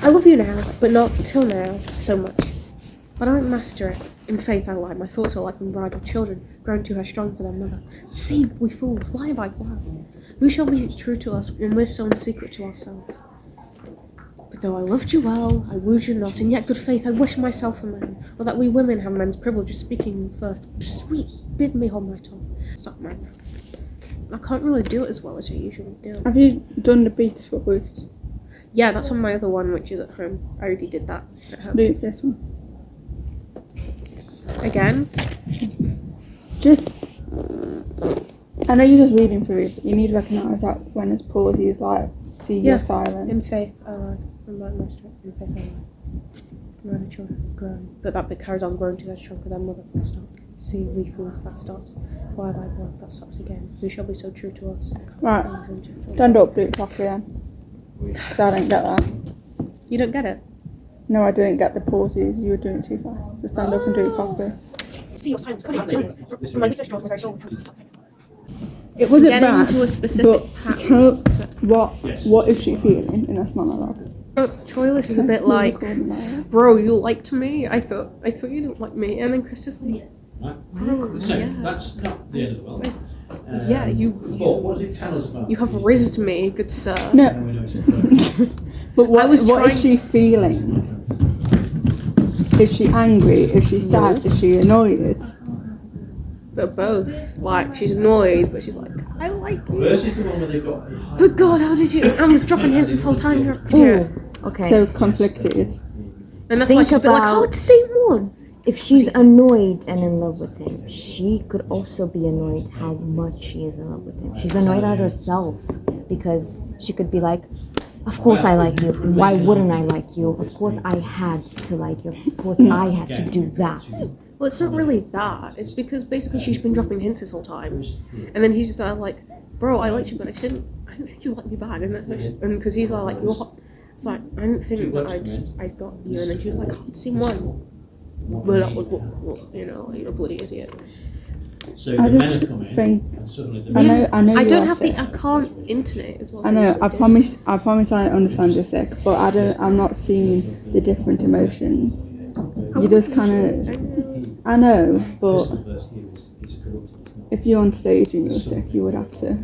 I love you now, but not till now so much. But I don't master it. In faith I lie, my thoughts are like unbridled children, grown too high strong for their mother. See, we fools, why have I lied? Who shall be true to us when we're so in secret to ourselves? But though I loved you well, I wooed you not, in yet good faith I wish myself a man, or that we women have men's privilege of speaking first. Sweet, bid me hold my tongue. Stop, man. I can't really do it as well as I usually do. Have you done the beats for Bruce? Yeah, that's on my other one, which is at home. I already did that at home. Do this one. Again? Just, I know you're just reading through it, but you need to recognise that when it's pauses, like, see your silence. In faith I lie, in faith I lie. Murder children have grown, but that bit carries on growing too strong for their mother, full stop. See, we fools, that stops. Why have I blood, that stops again. Who shall be so true to us? Right, stand up, do it properly then. Because I didn't get that. You don't get it? No, I didn't get the pauses, you were doing it too fast. So stand up and do it properly. See your silence coming from my weakest draws my very soul. It wasn't Getting bad, to a specific but tell what is she feeling in this monologue? Troilus is a bit like, bro, you liked me? I thought you didn't like me. And then Chris is like, bro, So yeah. that's not the end of the world. Yeah, But what does it tell us about? You have rizzed me, good sir. No. But what is she feeling? Is she angry? Is she sad? Is she annoyed? But both. Like, she's annoyed, but she's like, I like you. Versus the one where they've got. But God, how did you? I was dropping hints this whole time. Okay. So conflicted. And that's why she's been like, oh, it's the same one. If she's annoyed and in love with him, she could also be annoyed how much she is in love with him. She's annoyed at herself because she could be like, of course I like you. Why wouldn't I like you? Of course I had to like you. Of course I had to do that. Well, it's not really that. It's because basically she's been dropping hints this whole time. And then he's just like, bro, I liked you, but I didn't think you liked me back. And because he's like, you're hot. It's like, I didn't think that I got you. And then she was like, oh, it's one. Well, that was what, you know, you're a bloody idiot. So I the men just have come in, think. and suddenly the I know. I you don't are have sick. I can't internet as well. I know. I promise. I understand you're sick, but I'm not seeing the different emotions. You just kind of. I know, but if you're on stage and you're sick, you would have to.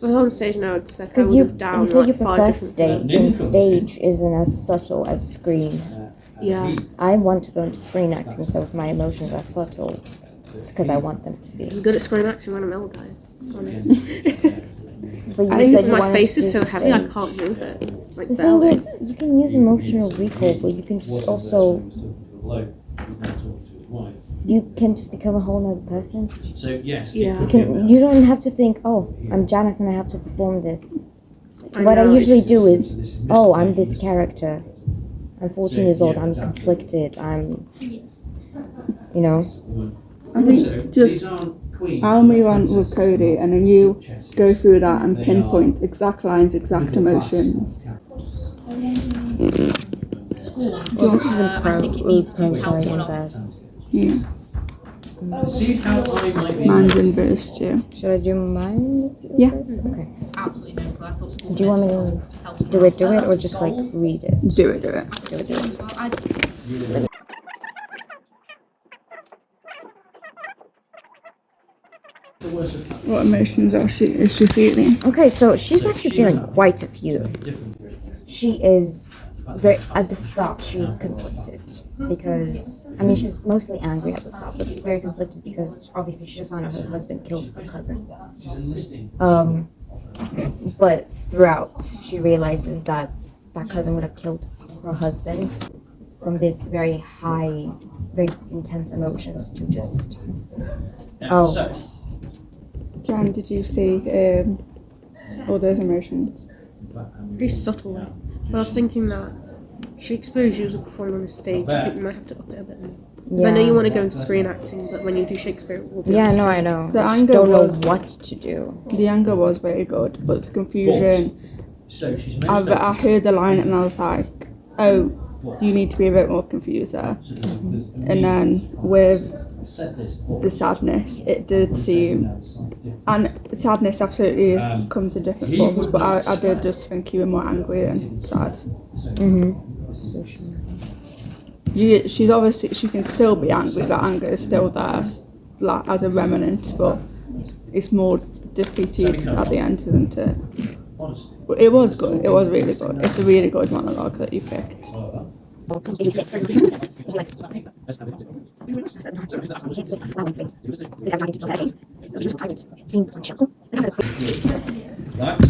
Well, on stage now, it's sick. Because you said you prefer stage, and stage isn't as subtle as screen. Yeah. I want to go into screen acting, so if my emotions are subtle, it's because I want them to be. I'm good at screen acting when I'm ill, guys. Honest. But you I said think you my wanted face to is so do heavy, I stage. can't move it. Like The thing barely. is, you can use emotional recall, but you can just also, you can just become a whole other person. So yes, Yeah. You don't have to think, oh, I'm Janice and I have to perform this. What I know. usually do is, oh, I'm this character. I'm 14 years old, I'm conflicted, I'm, you know. I think just I'll move on with Cody, and then you go through that and pinpoint exact lines, exact emotions. Well, this is a pro, leads to story in verse. Yeah. See how I might be. Mine's in verse 2. Should I do mine? Yeah. Okay. Absolutely no clue. I thought school Do you want me to do it, or just like read it? Do it. Do it. Well, I What emotions is she feeling? Okay, so she's actually feeling quite a few. She is very, at the start, she's conflicted because, I mean, she's mostly angry at the start, but very conflicted because obviously she just found out her husband killed her cousin. But throughout, she realizes that that cousin would have killed her husband from this very high, very intense emotions to just, Jan, did you see all those emotions? Very subtly. But I was thinking that Shakespeare is usually performing on the stage. I think you might have to up it a bit more. Because I know you want to go into screen acting, but when you do Shakespeare, it will be on no, stage. I know. The I just anger don't know was- what to do. The anger was very good, but the confusion. So she's I heard the line and I was like, oh, you need to be a bit more confused there. And then with the sadness, it did seem, and sadness absolutely comes in different forms, but I did just think you were more angry than sad. She's obviously, she can still be angry, that anger is still there like, as a remnant, but it's more defeated at the end, isn't it? But it was good, it was really good. It's a really good monologue that you picked. 86.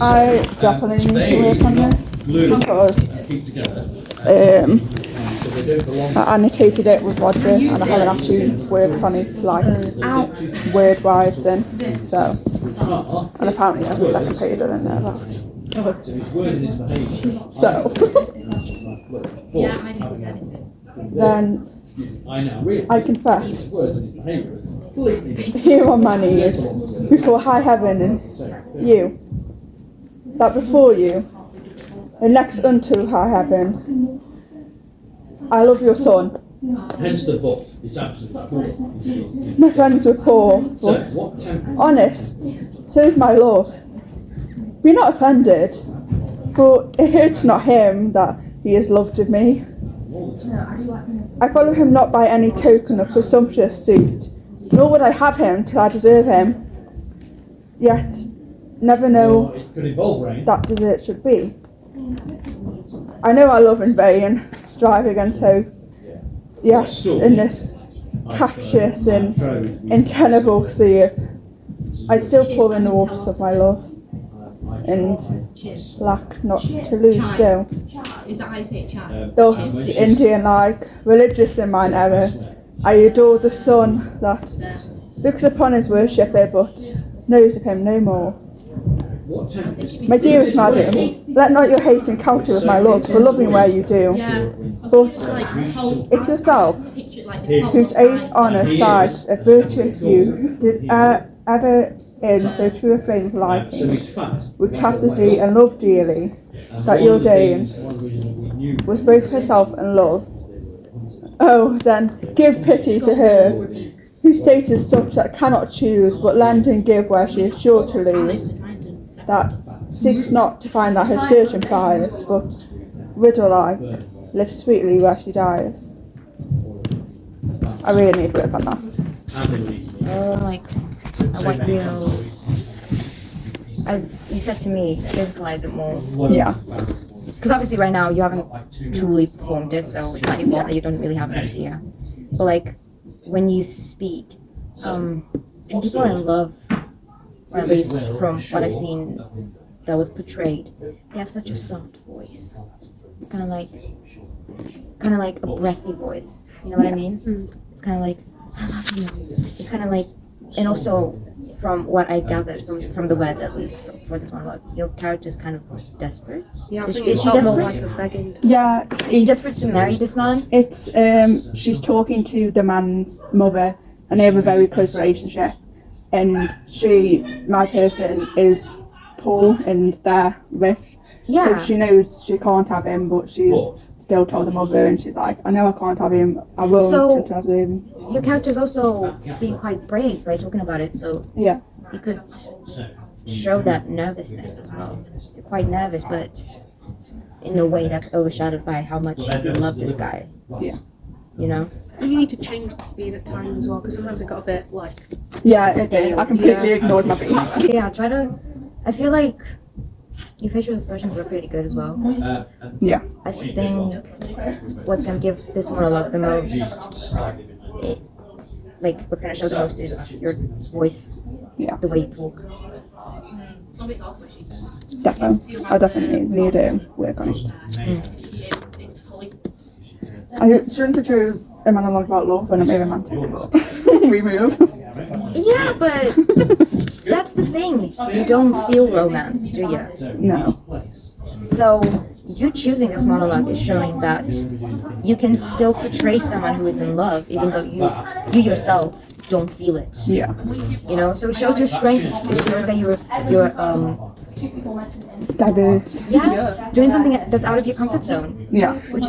I definitely need to work on this because I annotated it with Roger and I haven't actually worked on it like word wise since, so, and apparently there's a second page I didn't know about. So then I confess, here on my knees before high heaven and you, that before you and next unto high heaven I love your son. Hence the but. It's absolutely My friends were poor, but honest, so is my love. Be not offended, for it hurts not him that he is loved of me. I follow him not by any token of presumptuous suit, nor would I have him till I deserve him. Yet never know that desert should be. I know I love in vain, strive against hope. Yes, in this captious and untenable sea, I still pour in the waters of my love, and lack not to lose still. Is that how you say it, chat? Thus, Indian-like, religious in mine error, I adore the sun that looks upon his worshipper, but knows of him no more. My dearest madam, let not your hate encounter with my love for loving where you do. But if yourself, whose aged honour sides a virtuous youth, did ever in so true a flame of liking, with chastity and love dearly, that your Dane was both herself and love, oh, then give pity to her, whose state is such that cannot choose, but lend and give where she is sure to lose, that seeks not to find that her search implies, but riddle-like, lives sweetly where she dies. I really need work on that. Like, I want you, as you said to me, physicalize it more. Yeah. Because obviously right now you haven't truly performed it, so it's not your fault that you don't really have an idea. But like, when you speak, and people are in love, or at least from what I've seen that was portrayed, they have such a soft voice. It's kind of like a breathy voice. You know what I mean? It's kind of like, I love you. It's kind of like, and also from what I gathered from the words, at least for this monologue, your character's kind of desperate. Yeah, Is I think she it felt more desperate? like a begging. Yeah. Is she desperate to marry this man? It's she's talking to the man's mother and they have a very close relationship, and my person is poor and they're rich. Yeah. So she knows she can't have him, but she's still told the mother, and she's like, I know I can't have him, I won't until I have him. Your character's also being quite brave by talking about it, so Yeah. you could show that nervousness as well. You're quite nervous, but in a way that's overshadowed by how much you love this guy. Yeah. You know? I think you need to change the speed at times as well, because sometimes it got a bit like. Yeah, it did. I completely ignored my beats. Yeah, I feel like your facial expressions were pretty good as well. Yeah. I think what's gonna give this monologue the most, what's gonna show the most is your voice. Yeah. The way you talk. Somebody's asked where she Definitely. I definitely need to work on it. it's fully. I shouldn't have chose a monologue about love when I'm a romantic, but we move. Yeah, but that's the thing. You don't feel romance, do you? No. So you choosing this monologue is showing that you can still portray someone who is in love, even though you yourself don't feel it. Yeah. You know, so it shows your strength. It shows that you're Diverse. doing something that's out of your comfort zone. Yeah. Which is